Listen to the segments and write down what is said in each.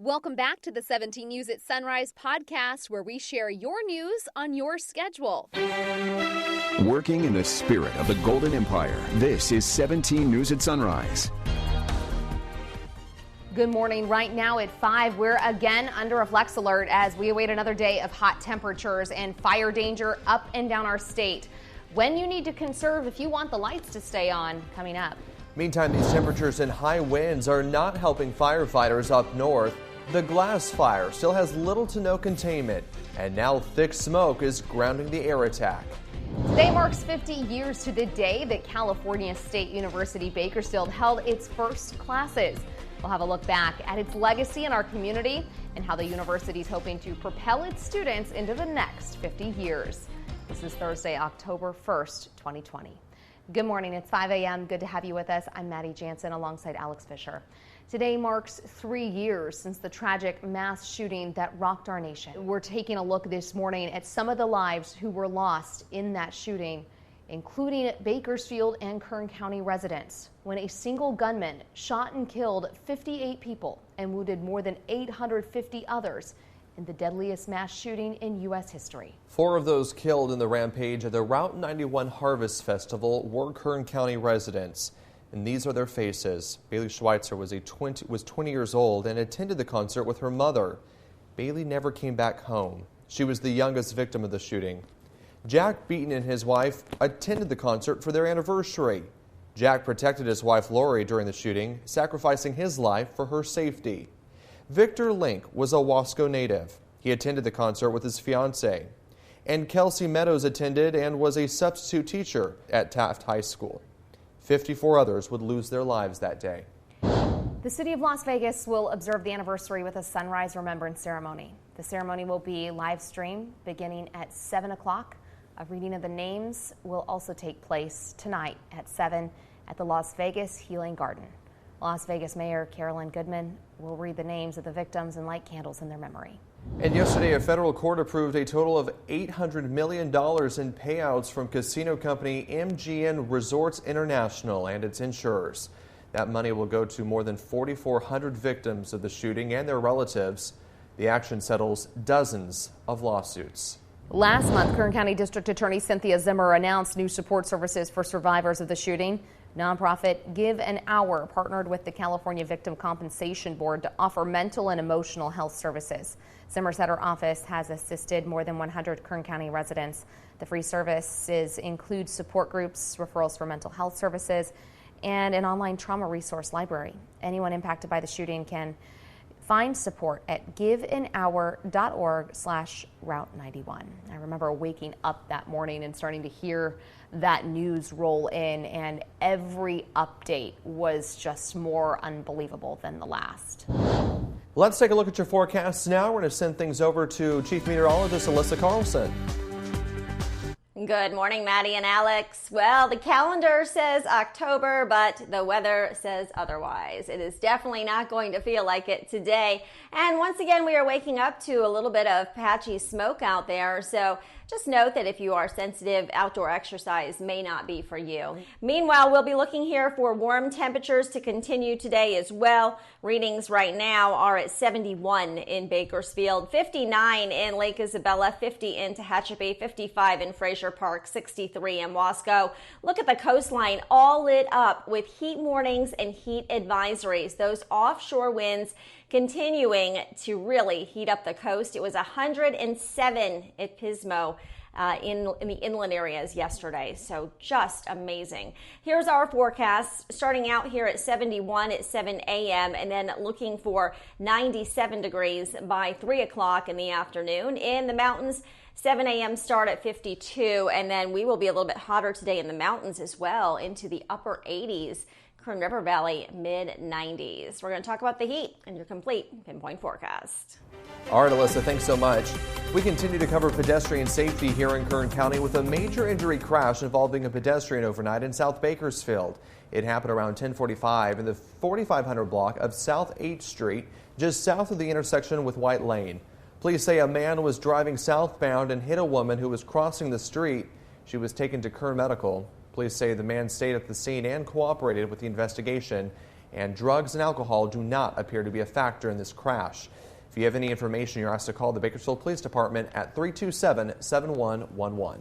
Welcome back to the 17 News at Sunrise podcast, where we share your news on your schedule. Working in the spirit of the Golden Empire, this is 17 News at Sunrise. Good morning. Right now at 5, we're again under a flex alert as we await another day of hot temperatures and fire danger up and down our state. When you need to conserve if you want the lights to stay on, coming up. Meantime, these temperatures and high winds are not helping firefighters up north. The glass fire still has little to no containment, and now thick smoke is grounding the air attack. Today marks 50 years to the day that California State University Bakersfield held its first classes. We'll have a look back at its legacy in our community and how the university is hoping to propel its students into the next 50 years. This is Thursday, October 1st, 2020. Good morning. It's 5 a.m. Good to have you with us. I'm Maddie Jansen alongside Alex Fisher. Today marks 3 years since the tragic mass shooting that rocked our nation. We're taking a look this morning at some of the lives who were lost in that shooting, including Bakersfield and Kern County residents, when a single gunman shot and killed 58 people and wounded more than 850 others in the deadliest mass shooting in U.S. history. 4 of those killed in the rampage at the Route 91 Harvest Festival were Kern County residents, and these are their faces. Bailey Schweitzer was 20 years old and attended the concert with her mother. Bailey never came back home. She was the youngest victim of the shooting. Jack Beaton and his wife attended the concert for their anniversary. Jack protected his wife Lori during the shooting, sacrificing his life for her safety. Victor Link was a Wasco native. He attended the concert with his fiancée. And Kelsey Meadows attended and was a substitute teacher at Taft High School. 54 others would lose their lives that day. The city of Las Vegas will observe the anniversary with a sunrise remembrance ceremony. The ceremony will be live streamed beginning at 7 o'clock. A reading of the names will also take place tonight at 7 at the Las Vegas Healing Garden. Las Vegas Mayor Carolyn Goodman will read the names of the victims and light candles in their memory. And yesterday, a federal court approved a total of $800 million in payouts from casino company MGM Resorts International and its insurers. That money will go to more than 4,400 victims of the shooting and their relatives. The action settles dozens of lawsuits. Last month, Kern County District Attorney Cynthia Zimmer announced new support services for survivors of the shooting. Nonprofit Give an Hour partnered with the California Victim Compensation Board to offer mental and emotional health services. Zimmer said her office has assisted more than 100 Kern County residents. The free services include support groups, referrals for mental health services, and an online trauma resource library. Anyone impacted by the shooting can find support at giveanhour.org/Route91. I remember waking up that morning and starting to hear that news roll in, and every update was just more unbelievable than the last. Let's take a look at your forecasts now. We're going to send things over to Chief Meteorologist Alyssa Carlson. Good morning, Maddie and Alex. Well, the calendar says October, but the weather says otherwise. It is definitely not going to feel like it today. And once again, we are waking up to a little bit of patchy smoke out there. So just note that if you are sensitive, outdoor exercise may not be for you. Meanwhile, we'll be looking here for warm temperatures to continue today as well. Readings right now are at 71 in Bakersfield, 59 in Lake Isabella, 50 in Tehachapi, 55 in Fraser Park, 63 in Wasco. Look at the coastline, all lit up with heat warnings and heat advisories. Those offshore winds continuing to really heat up the coast. It was 107 at Pismo in the inland areas yesterday, so just amazing. Here's our forecast, starting out here at 71 at 7 a.m. and then looking for 97 degrees by 3 o'clock in the afternoon. In the mountains, 7 a.m. start at 52, and then we will be a little bit hotter today in the mountains as well, into the upper 80s. Kern River Valley, mid-90s. We're going to talk about the heat and your complete pinpoint forecast. All right, Alyssa, thanks so much. We continue to cover pedestrian safety here in Kern County with a major injury crash involving a pedestrian overnight in South Bakersfield. It happened around 10:45 in the 4500 block of South 8th Street, just south of the intersection with White Lane. Police say a man was driving southbound and hit a woman who was crossing the street. She was taken to Kern Medical. Police say the man stayed at the scene and cooperated with the investigation. and drugs and alcohol do not appear to be a factor in this crash. If you have any information, you're asked to call the Bakersfield Police Department at 327-7111.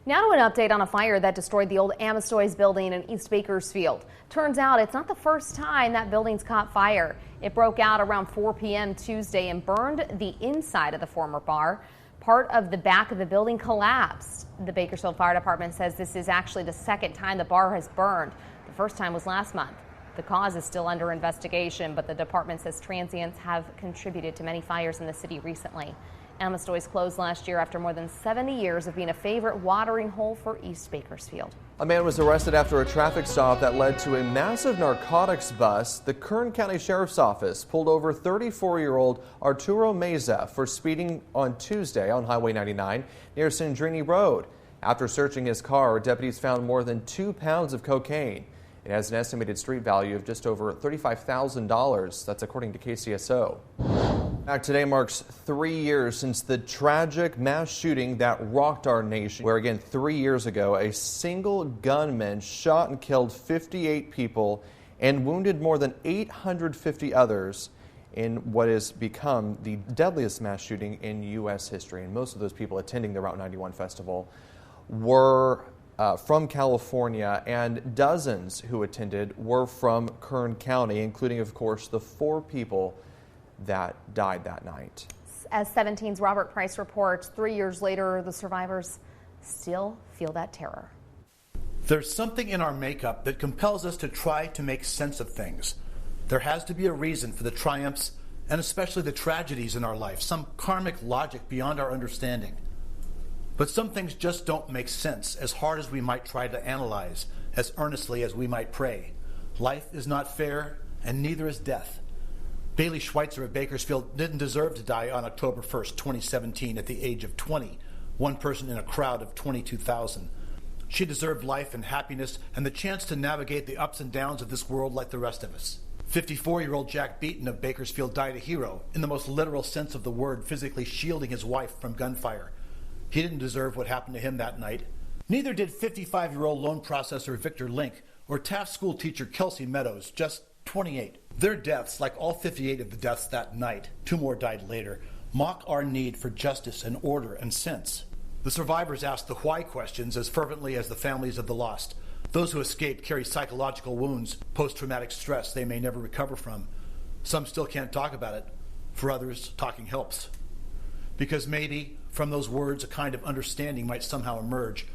Now to an update on a fire that destroyed the old Amazoist building in East Bakersfield. Turns out it's not the first time that building's caught fire. It broke out around 4 p.m. Tuesday and burned the inside of the former bar. Part of the back of the building collapsed. The Bakersfield Fire Department says this is actually the second time the bar has burned. The first time was last month. The cause is still under investigation, but the department says transients have contributed to many fires in the city recently. Amazoist closed last year after more than 70 years of being a favorite watering hole for East Bakersfield. A man was arrested after a traffic stop that led to a massive narcotics bust. The Kern County Sheriff's Office pulled over 34-year-old Arturo Meza for speeding on Tuesday on Highway 99 near Sandrini Road. After searching his car, deputies found more than 2 pounds of cocaine. It has an estimated street value of just over $35,000. That's according to KCSO. Back today marks 3 years since the tragic mass shooting that rocked our nation, where again 3 years ago a single gunman shot and killed 58 people and wounded more than 850 others in what has become the deadliest mass shooting in U.S. history. And most of those people attending the Route 91 festival were from California, and dozens who attended were from Kern County, including, of course, the 4 people that died that night. As 17's Robert Price reports, 3 years later, the survivors still feel that terror. There's something in our makeup that compels us to try to make sense of things. There has to be a reason for the triumphs and especially the tragedies in our life, some karmic logic beyond our understanding. But some things just don't make sense, as hard as we might try to analyze, as earnestly as we might pray. Life is not fair, and neither is death. Bailey Schweitzer of Bakersfield didn't deserve to die on October 1st, 2017 at the age of 20, one person in a crowd of 22,000. She deserved life and happiness and the chance to navigate the ups and downs of this world like the rest of us. 54-year-old Jack Beaton of Bakersfield died a hero, in the most literal sense of the word, physically shielding his wife from gunfire. He didn't deserve what happened to him that night. Neither did 55-year-old loan processor Victor Link or Taft school teacher Kelsey Meadows, just 28. Their deaths, like all 58 of the deaths that night, 2 more died later, mock our need for justice and order and sense. The survivors ask the why questions as fervently as the families of the lost. Those who escaped carry psychological wounds, post-traumatic stress they may never recover from. Some still can't talk about it. For others, talking helps. Because maybe, from those words, a kind of understanding might somehow emerge.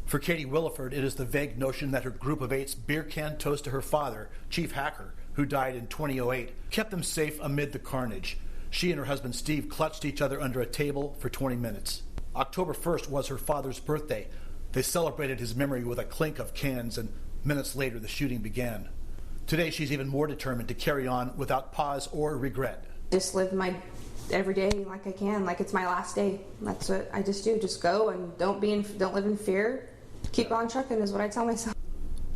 For Katie Williford, it is the vague notion that her group of 8's beer can toast to her father, Chief Hacker, who died in 2008, kept them safe amid the carnage. She and her husband Steve clutched each other under a table for 20 minutes. October 1st was her father's birthday. They celebrated his memory with a clink of cans, and minutes later the shooting began. Today she's even more determined to carry on without pause or regret. Just live my every day like I can, like it's my last day. That's what I just do. Just go and don't live in fear. Keep on trucking is what I tell myself.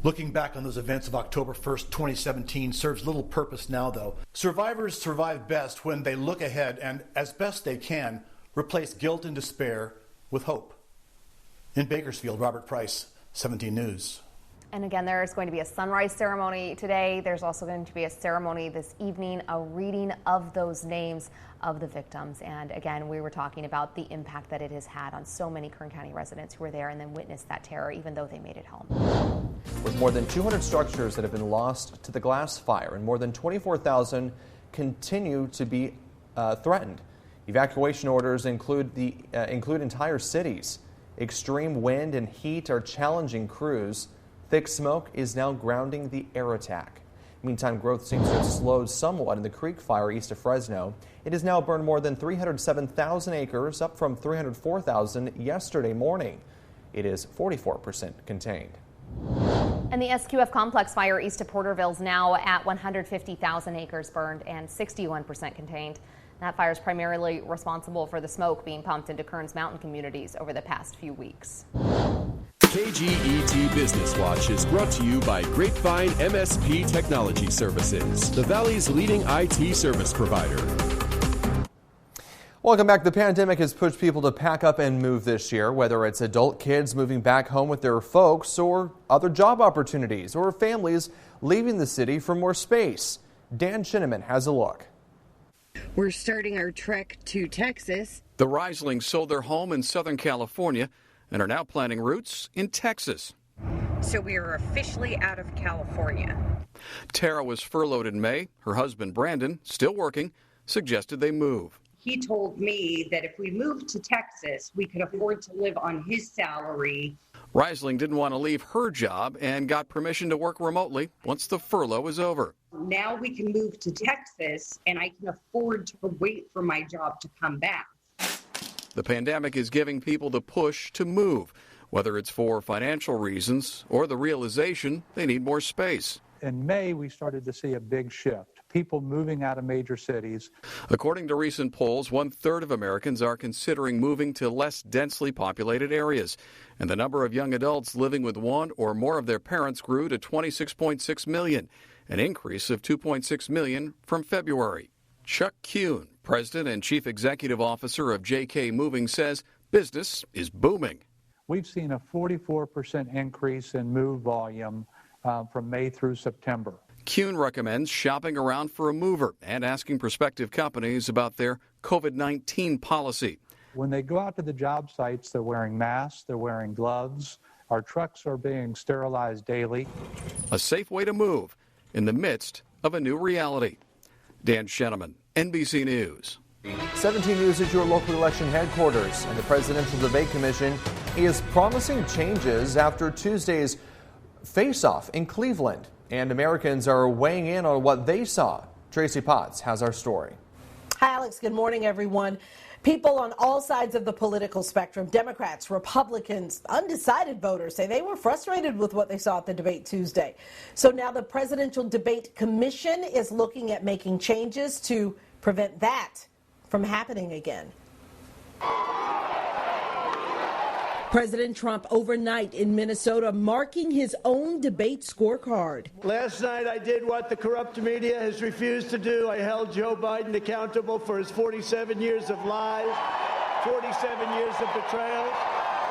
Looking back on those events of October 1st, 2017 serves little purpose now, though. Survivors survive best when they look ahead and, as best they can, replace guilt and despair with hope. In Bakersfield, Robert Price, 17 News. And again, there is going to be a sunrise ceremony today. There's also going to be a ceremony this evening, a reading of those names of the victims. And again, we were talking about the impact that it has had on so many Kern County residents who were there and then witnessed that terror, even though they made it home. With more than 200 structures that have been lost to the glass fire and more than 24,000 continue to be threatened. Evacuation orders include entire cities. Extreme wind and heat are challenging crews. Thick smoke is now grounding the air attack. Meantime, growth seems to have slowed somewhat in the Creek Fire east of Fresno. It has now burned more than 307,000 acres, up from 304,000 yesterday morning. It is 44% contained. And the SQF complex fire east of Porterville is now at 150,000 acres burned and 61% contained. That fire is primarily responsible for the smoke being pumped into Kern's mountain communities over the past few weeks. KGET Business Watch is brought to you by Grapevine MSP Technology Services, the Valley's leading IT service provider. Welcome back. The pandemic has pushed people to pack up and move this year, whether it's adult kids moving back home with their folks or other job opportunities or families leaving the city for more space. Dan Shinneman has a look. We're starting our trek to Texas. The Reislings sold their home in Southern California and are now planning roots in Texas. So we are officially out of California. Tara was furloughed in May. Her husband, Brandon, still working, suggested they move. He told me that if we moved to Texas, we could afford to live on his salary. Reisling didn't want to leave her job and got permission to work remotely once the furlough is over. Now we can move to Texas, and I can afford to wait for my job to come back. The pandemic is giving people the push to move, whether it's for financial reasons or the realization they need more space. In May, we started to see a big shift. People moving out of major cities. According to recent polls, 1/3 of Americans are considering moving to less densely populated areas. And the number of young adults living with one or more of their parents grew to 26.6 million, an increase of 2.6 million from February. Chuck Kuhn, president and chief executive officer of JK Moving, says business is booming. We've seen a 44% increase in move volume from May through September. Kuhn recommends shopping around for a mover and asking prospective companies about their COVID-19 policy. When they go out to the job sites, they're wearing masks, they're wearing gloves. Our trucks are being sterilized daily. A safe way to move in the midst of a new reality. Dan Shenneman, NBC News. 17 News is your local election headquarters, and the Presidential Debate Commission is promising changes after Tuesday's face-off in Cleveland. And Americans are weighing in on what they saw. Tracy Potts has our story. Hi, Alex. Good morning, everyone. People on all sides of the political spectrum, Democrats, Republicans, undecided voters, say they were frustrated with what they saw at the debate Tuesday. So now the Presidential Debate Commission is looking at making changes to prevent that from happening again. President Trump overnight in Minnesota marking his own debate scorecard. Last night I did what the corrupt media has refused to do. I held Joe Biden accountable for his 47 years of lies, 47 years of betrayal,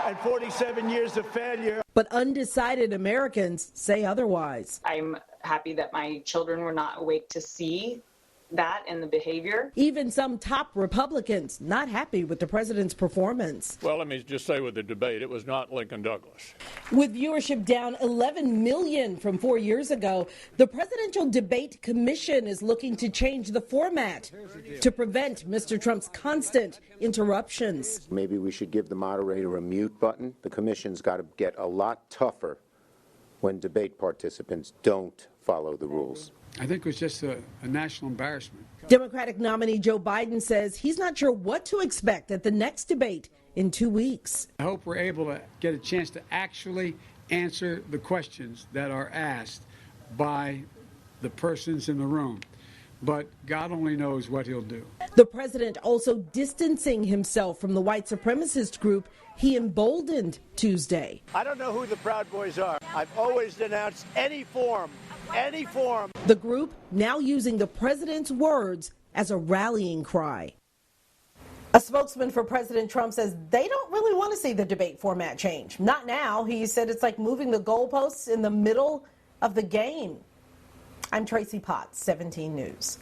and 47 years of failure. But undecided Americans say otherwise. I'm happy that my children were not awake to see that and the behavior. Even some top Republicans not happy with the president's performance. Well, let me just say with the debate, it was not Lincoln Douglas. With viewership down 11 million from 4 years ago, the Presidential Debate Commission is looking to change the format to prevent Mr. Trump's constant interruptions. Maybe we should give the moderator a mute button. The commission's got to get a lot tougher when debate participants don't follow the rules. I think it was just a national embarrassment. Democratic nominee Joe Biden says he's not sure what to expect at the next debate in 2 weeks. I hope we're able to get a chance to actually answer the questions that are asked by the persons in the room. But God only knows what he'll do. The president also distancing himself from the white supremacist group he emboldened Tuesday. I don't know who the Proud Boys are. I've always denounced any form. The group now using the president's words as a rallying cry. A spokesman for President Trump says they don't really want to see the debate format change. Not now. He said it's like moving the goalposts in the middle of the game. I'm Tracy Potts, 17 News.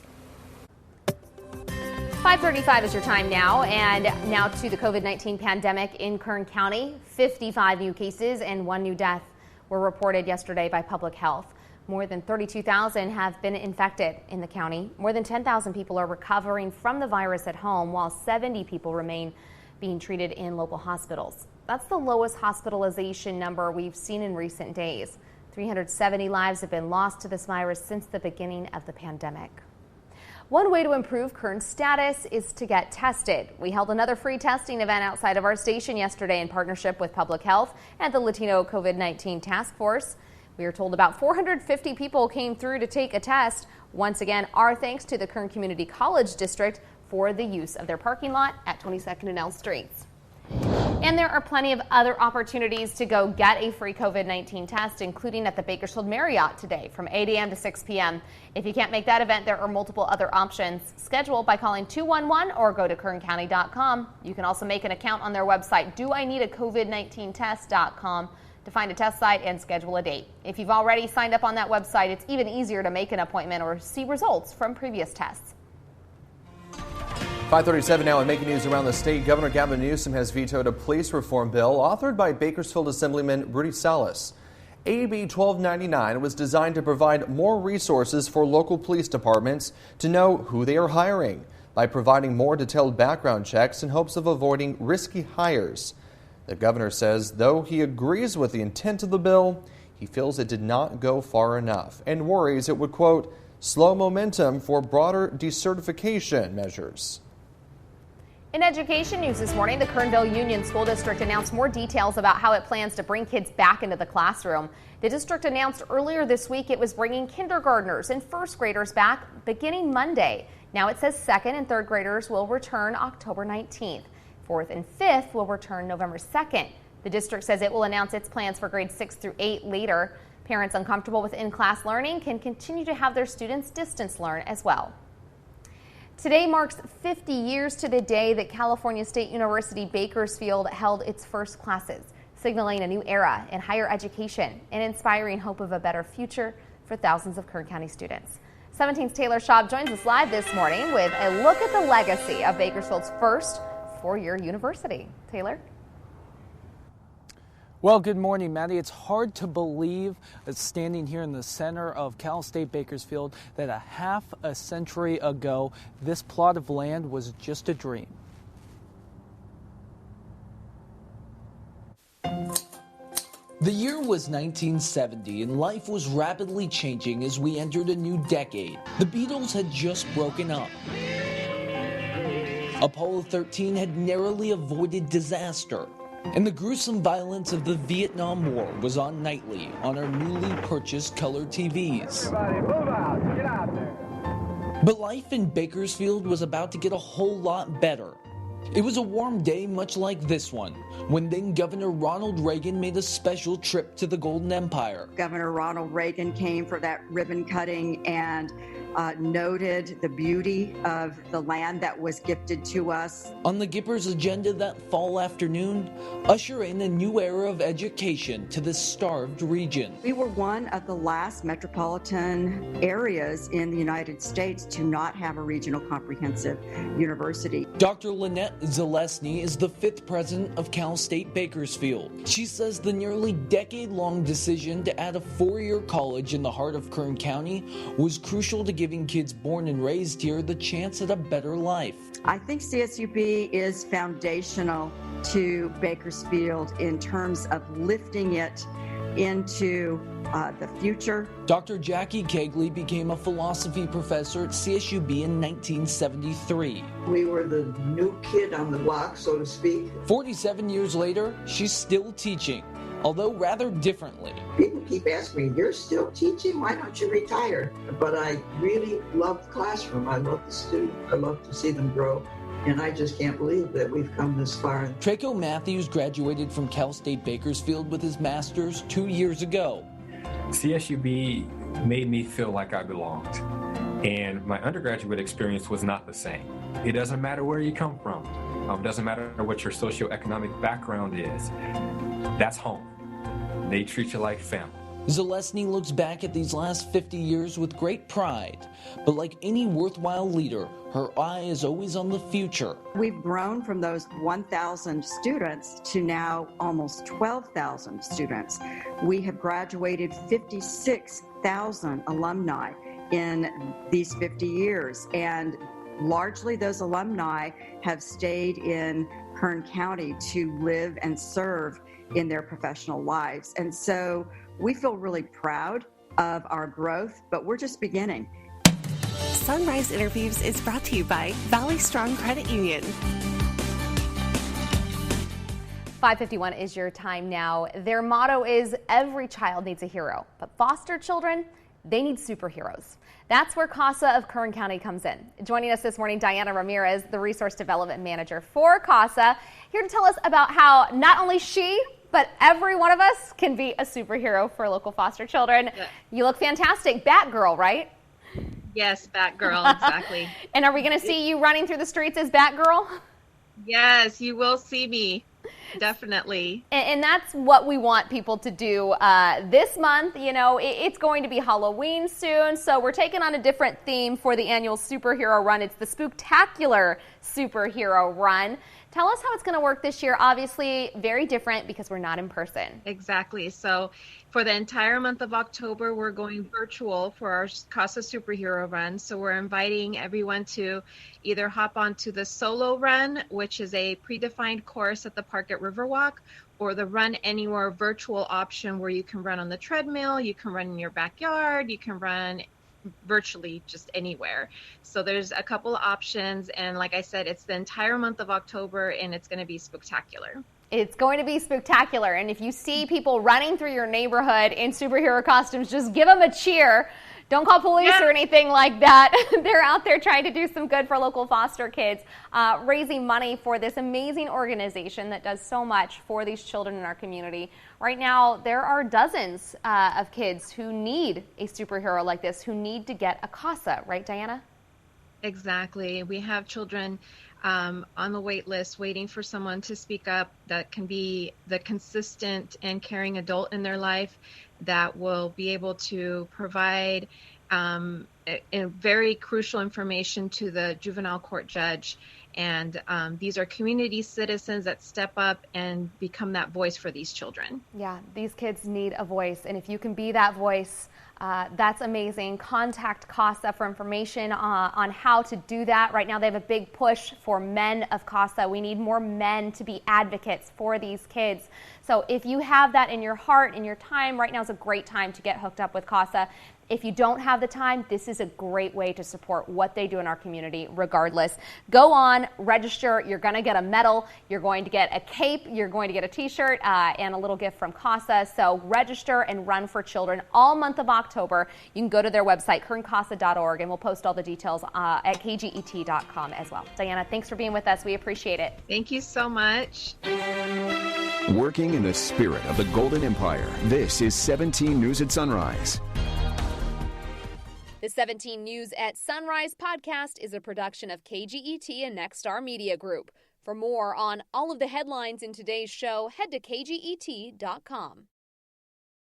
5:35 is your time now, and now to the COVID-19 pandemic in Kern County. 55 new cases and 1 new death were reported yesterday by Public Health. More than 32,000 have been infected in the county. More than 10,000 people are recovering from the virus at home, while 70 people remain being treated in local hospitals. That's the lowest hospitalization number we've seen in recent days. 370 lives have been lost to this virus since the beginning of the pandemic. One way to improve Kern's status is to get tested. We held another free testing event outside of our station yesterday in partnership with Public Health and the Latino COVID-19 Task Force. We are told about 450 people came through to take a test. Once again, our thanks to the Kern Community College District for the use of their parking lot at 22nd and L Streets. And there are plenty of other opportunities to go get a free COVID-19 test, including at the Bakersfield Marriott today from 8 a.m. to 6 p.m. If you can't make that event, there are multiple other options. Schedule by calling 211 or go to kerncounty.com. You can also make an account on their website, doineedacovid19test.com, to find a test site and schedule a date. If you've already signed up on that website, it's even easier to make an appointment or see results from previous tests. 5:37 now and making news around the state. Governor Gavin Newsom has vetoed a police reform bill authored by Bakersfield Assemblyman Rudy Salas. AB 1299 was designed to provide more resources for local police departments to know who they are hiring by providing more detailed background checks in hopes of avoiding risky hires. The governor says though he agrees with the intent of the bill, he feels it did not go far enough and worries it would, quote, slow momentum for broader decertification measures. In education news this morning, the Kernville Union School District announced more details about how it plans to bring kids back into the classroom. The district announced earlier this week it was bringing kindergartners and first graders back beginning Monday. Now it says second and third graders will return October 19th. Fourth and fifth will return November 2nd. The district says it will announce its plans for grades 6 through 8 later. Parents uncomfortable with in-class learning can continue to have their students distance learn as well. Today marks 50 years to the day that California State University Bakersfield held its first classes, signaling a new era in higher education and inspiring hope of a better future for thousands of Kern County students. 17's Taylor Schaub joins us live this morning with a look at the legacy of Bakersfield's first four-year university. Taylor? Well, good morning, Maddie. It's hard to believe that standing here in the center of Cal State Bakersfield that a half a century ago, this plot of land was just a dream. The year was 1970 and life was rapidly changing as we entered a new decade. The Beatles had just broken up. Apollo 13 had narrowly avoided disaster. And the gruesome violence of the Vietnam War was on nightly on our newly purchased color TVs. Everybody move out, get out there. But life in Bakersfield was about to get a whole lot better. It was a warm day much like this one, when then Governor Ronald Reagan made a special trip to the Golden Empire. Governor Ronald Reagan came for that ribbon cutting and noted the beauty of the land that was gifted to us. On the Gippers' agenda that fall afternoon, usher in a new era of education to this starved region. We were one of the last metropolitan areas in the United States to not have a regional comprehensive university. Dr. Lynette Zalesny is the 5th president of Cal State Bakersfield. She says the nearly decade-long decision to add a 4-year college in the heart of Kern County was crucial to giving kids born and raised here the chance at a better life. I think CSUB is foundational to Bakersfield in terms of lifting it into the future. Dr. Jackie Kegley became a philosophy professor at CSUB in 1973. We were the new kid on the block, so to speak. 47 years later, she's still teaching, although rather differently. People keep asking me, you're still teaching? Why don't you retire? But I really love the classroom. I love the students. I love to see them grow. And I just can't believe that we've come this far. Traco Matthews graduated from Cal State Bakersfield with his master's 2 years ago. CSUB made me feel like I belonged. And my undergraduate experience was not the same. It doesn't matter where you come from. It doesn't matter what your socioeconomic background is. That's home. They treat you like family. Zalesny looks back at these last 50 years with great pride. But like any worthwhile leader, her eye is always on the future. We've grown from those 1,000 students to now almost 12,000 students. We have graduated 56,000 alumni in these 50 years. And largely those alumni have stayed in Kern County to live and serve in their professional lives. And so we feel really proud of our growth, but we're just beginning. Sunrise Interviews is brought to you by Valley Strong Credit Union. 5:51 is your time now. Their motto is every child needs a hero, but foster children, they need superheroes. That's where CASA of Kern County comes in. Joining us this morning, Diana Ramirez, the Resource Development Manager for CASA, here to tell us about how not only she, but every one of us can be a superhero for local foster children. Yeah. You look fantastic. Batgirl, right? Yes, Batgirl, exactly. And are we going to see you running through the streets as Batgirl? Yes, you will see me. Definitely. And that's what we want people to do this month. You know, it's going to be Halloween soon, so we're taking on a different theme for the annual superhero run. It's the Spooktacular Superhero Run. Tell us how it's going to work this year. Obviously, very different because we're not in person. Exactly. So for the entire month of October, we're going virtual for our CASA Superhero Run. So we're inviting everyone to either hop onto the solo run, which is a predefined course at the park at Riverwalk, or the Run Anywhere virtual option where you can run on the treadmill, you can run in your backyard, you can run virtually just anywhere. So there's a couple of options, and like I said, it's the entire month of October, and it's going to be spectacular. It's going to be spectacular, and if you see people running through your neighborhood in superhero costumes, just give them a cheer. Don't call police or anything like that. They're out there trying to do some good for local foster kids, raising money for this amazing organization that does so much for these children in our community. Right now, there are dozens of kids who need a superhero like this, who need to get a CASA, right, Diana? Exactly. We have children on the wait list waiting for someone to speak up that can be the consistent and caring adult in their life that will be able to provide very crucial information to the juvenile court judge. And these are community citizens that step up and become that voice for these children. Yeah, these kids need a voice. And if you can be that voice, that's amazing. Contact CASA for information on how to do that. Right now, they have a big push for men of CASA. We need more men to be advocates for these kids. So if you have that in your heart, in your time, right now is a great time to get hooked up with CASA. If you don't have the time, this is a great way to support what they do in our community regardless. Go on, register. You're going to get a medal. You're going to get a cape. You're going to get a t-shirt and a little gift from CASA. So register and run for children all month of October. You can go to their website, kerncasa.org, and we'll post all the details at kget.com as well. Diana, thanks for being with us. We appreciate it. Thank you so much. Working in the spirit of the Golden Empire, this is 17 News at Sunrise. The 17 News at Sunrise podcast is a production of KGET and Nexstar Media Group. For more on all of the headlines in today's show, head to kget.com.